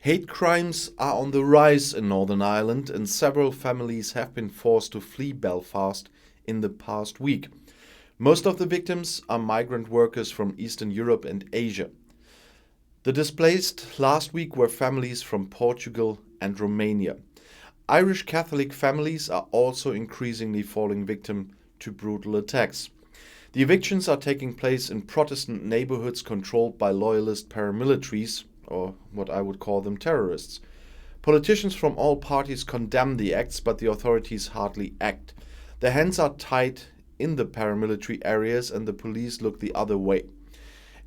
Hate crimes are on the rise in Northern Ireland, and several families have been forced to flee Belfast in the past week. Most of the victims are migrant workers from Eastern Europe and Asia. The displaced last week were families from Portugal and Romania. Irish Catholic families are also increasingly falling victim to brutal attacks. The evictions are taking place in Protestant neighborhoods controlled by loyalist paramilitaries, or what I would call them terrorists. Politicians from all parties condemn the acts, but the authorities hardly act. Their hands are tied in the paramilitary areas and the police look the other way.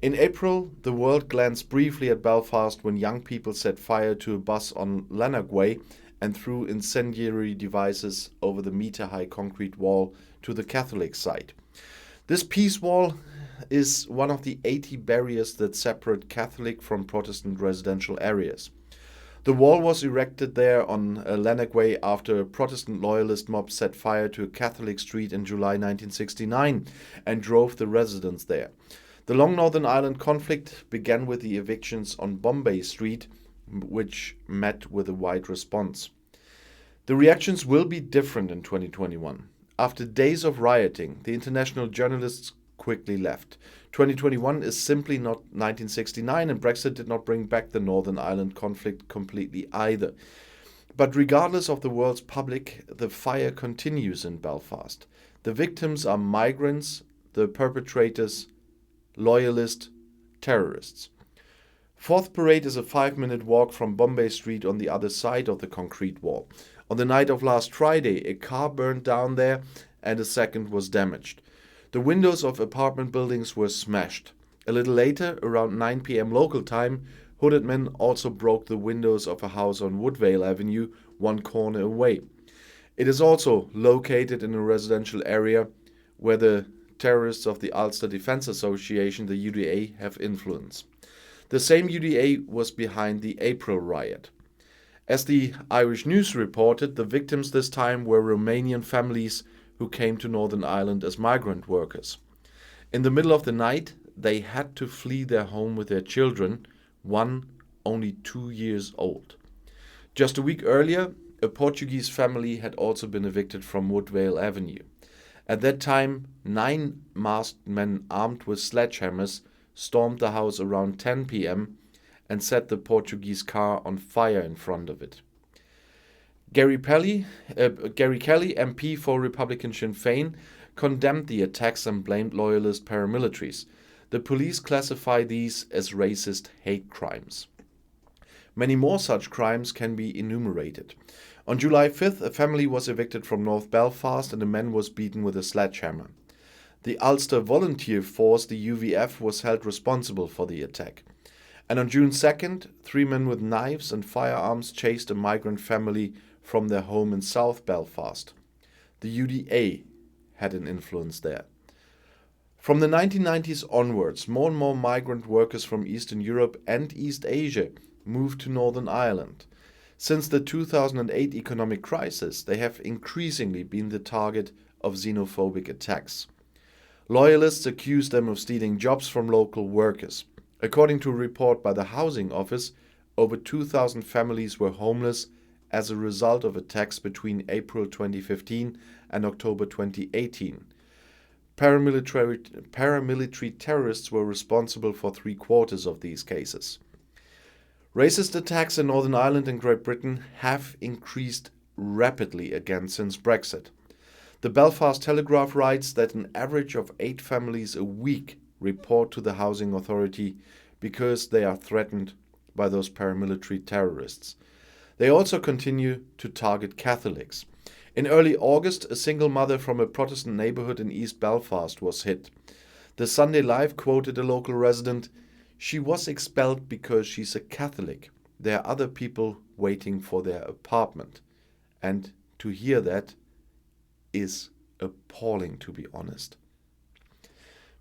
In April, the world glanced briefly at Belfast when young people set fire to a bus on Lanark Way and threw incendiary devices over the meter-high concrete wall to the Catholic side. This peace wall is one of the 80 barriers that separate Catholic from Protestant residential areas. The wall was erected there on Lanark Way after a Protestant loyalist mob set fire to a Catholic street in July 1969 and drove the residents there. The long Northern Ireland conflict began with the evictions on Bombay Street, which met with a wide response. The reactions will be different in 2021. After days of rioting, the international journalists quickly left. 2021 is simply not 1969, and Brexit did not bring back the Northern Ireland conflict completely either. But regardless of the world's public, the fire continues in Belfast. The victims are migrants, the perpetrators, loyalist terrorists. Fourth Parade is a 5-minute walk from Bombay Street on the other side of the concrete wall. On the night of last Friday, a car burned down there and a second was damaged. The windows of apartment buildings were smashed. A little later, around 9 p.m. local time, hooded men also broke the windows of a house on Woodvale Avenue, one corner away. It is also located in a residential area where the terrorists of the Ulster Defence Association, the UDA, have influence. The same UDA was behind the April riot. As the Irish News reported, the victims this time were Romanian families who came to Northern Ireland as migrant workers. In the middle of the night, they had to flee their home with their children, one only 2 years old. Just a week earlier, a Portuguese family had also been evicted from Woodvale Avenue. At that time, 9 masked men armed with sledgehammers stormed the house around 10 p.m. and set the Portuguese car on fire in front of it. Gary Kelly, MP for Republican Sinn Féin, condemned the attacks and blamed loyalist paramilitaries. The police classify these as racist hate crimes. Many more such crimes can be enumerated. On July 5th, a family was evicted from North Belfast and a man was beaten with a sledgehammer. The Ulster Volunteer Force, the UVF, was held responsible for the attack. And on June 2nd, 3 men with knives and firearms chased a migrant family from their home in South Belfast. The UDA had an influence there. From the 1990s onwards, more and more migrant workers from Eastern Europe and East Asia moved to Northern Ireland. Since the 2008 economic crisis, they have increasingly been the target of xenophobic attacks. Loyalists accuse them of stealing jobs from local workers. According to a report by the Housing Office, over 2,000 families were homeless as a result of attacks between April 2015 and October 2018. Paramilitary terrorists were responsible for 3/4 of these cases. Racist attacks in Northern Ireland and Great Britain have increased rapidly again since Brexit. The Belfast Telegraph writes that an average of 8 families a week report to the housing authority because they are threatened by those paramilitary terrorists. They also continue to target Catholics. In early August, a single mother from a Protestant neighborhood in East Belfast was hit. The Sunday Live quoted a local resident, "She was expelled because she's a Catholic. There are other people waiting for their apartment." And to hear that is appalling, to be honest.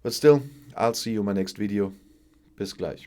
But still, I'll see you in my next video. Bis gleich.